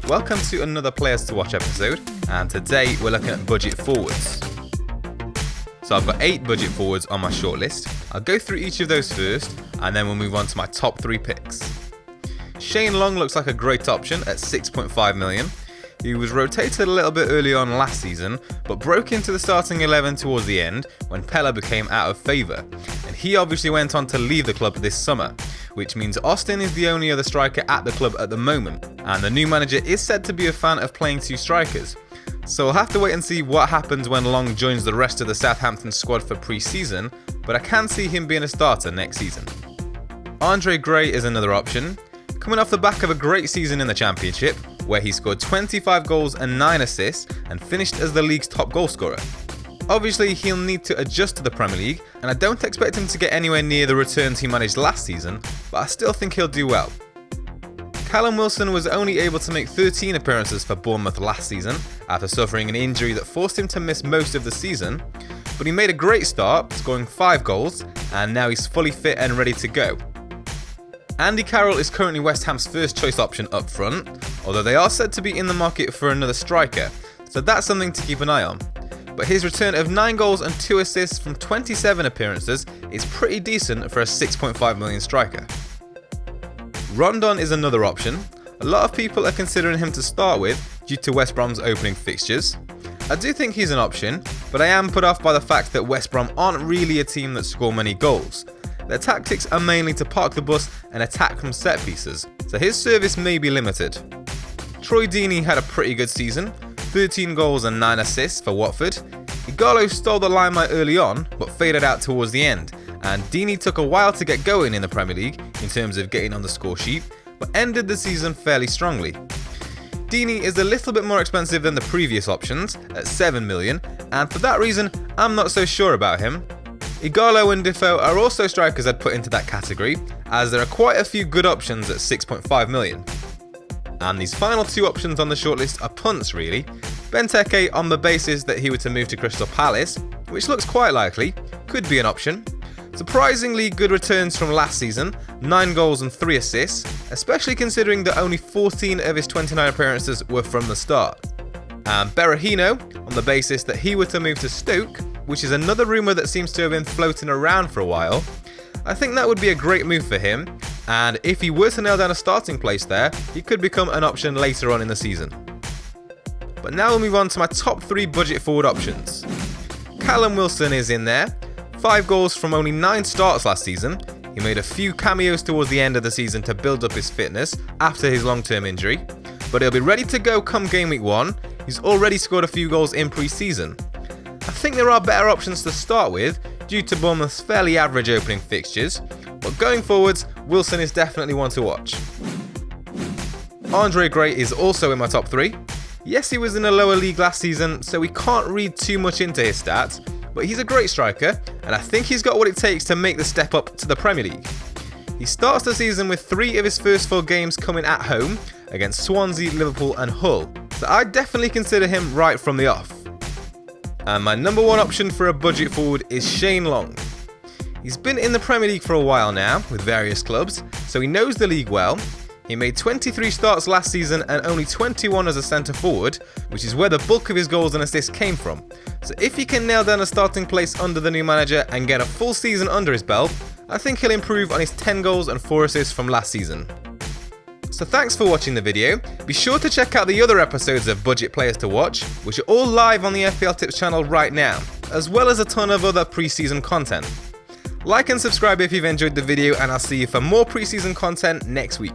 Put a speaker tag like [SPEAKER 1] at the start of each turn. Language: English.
[SPEAKER 1] Welcome to another Players to Watch episode, and today we're looking at budget forwards. So I've got 8 budget forwards on my shortlist. I'll go through each of those first, and then we'll move on to my top 3 picks. Shane Long looks like a great option at 6.5 million. He was rotated a little bit early on last season, but broke into the starting 11 towards the end when Pella became out of favour, and he obviously went on to leave the club this summer, which means Austin is the only other striker at the club at the moment, and the new manager is said to be a fan of playing 2 strikers. So we'll have to wait and see what happens when Long joins the rest of the Southampton squad for pre-season, but I can see him being a starter next season. Andre Gray is another option, coming off the back of a great season in the Championship, where he scored 25 goals and 9 assists and finished as the league's top goalscorer. Obviously, he'll need to adjust to the Premier League, and I don't expect him to get anywhere near the returns he managed last season, but I still think he'll do well. Callum Wilson was only able to make 13 appearances for Bournemouth last season after suffering an injury that forced him to miss most of the season, but he made a great start, scoring 5 goals, and now he's fully fit and ready to go. Andy Carroll is currently West Ham's first choice option up front, although they are said to be in the market for another striker, so that's something to keep an eye on. But his return of 9 goals and 2 assists from 27 appearances is pretty decent for a 6.5 million striker. Rondon is another option. A lot of people are considering him to start with due to West Brom's opening fixtures. I do think he's an option, but I am put off by the fact that West Brom aren't really a team that score many goals. Their tactics are mainly to park the bus and attack from set pieces, so his service may be limited. Troy Deeney had a pretty good season, 13 goals and 9 assists for Watford. Igalo stole the limelight early on, but faded out towards the end, and Deeney took a while to get going in the Premier League in terms of getting on the score sheet, but ended the season fairly strongly. Deeney is a little bit more expensive than the previous options at 7 million, and for that reason, I'm not so sure about him. Igalo and Defoe are also strikers I'd put into that category, as there are quite a few good options at 6.5 million. And these final 2 options on the shortlist are punts really. Benteke on the basis that he were to move to Crystal Palace, which looks quite likely, could be an option. Surprisingly good returns from last season, 9 goals and 3 assists, especially considering that only 14 of his 29 appearances were from the start. And Berahino on the basis that he were to move to Stoke, which is another rumour that seems to have been floating around for a while. I think that would be a great move for him, and if he were to nail down a starting place there, he could become an option later on in the season. But now we'll move on to my top 3 budget forward options. Callum Wilson is in there, 5 goals from only 9 starts last season. He made a few cameos towards the end of the season to build up his fitness after his long-term injury, but he'll be ready to go come game week 1. He's already scored a few goals in pre-season. I think there are better options to start with due to Bournemouth's fairly average opening fixtures, but going forwards, Wilson is definitely one to watch. Andre Gray is also in my top 3. Yes, he was in a lower league last season, so we can't read too much into his stats, but he's a great striker, and I think he's got what it takes to make the step up to the Premier League. He starts the season with 3 of his first 4 games coming at home against Swansea, Liverpool and Hull, so I'd definitely consider him right from the off. And my number 1 option for a budget forward is Shane Long. He's been in the Premier League for a while now with various clubs, so he knows the league well. He made 23 starts last season and only 21 as a centre forward, which is where the bulk of his goals and assists came from. So if he can nail down a starting place under the new manager and get a full season under his belt, I think he'll improve on his 10 goals and 4 assists from last season. So thanks for watching the video. Be sure to check out the other episodes of Budget Players to Watch, which are all live on the FPLtips channel right now, as well as a ton of other pre-season content. Like and subscribe if you've enjoyed the video, and I'll see you for more pre-season content next week.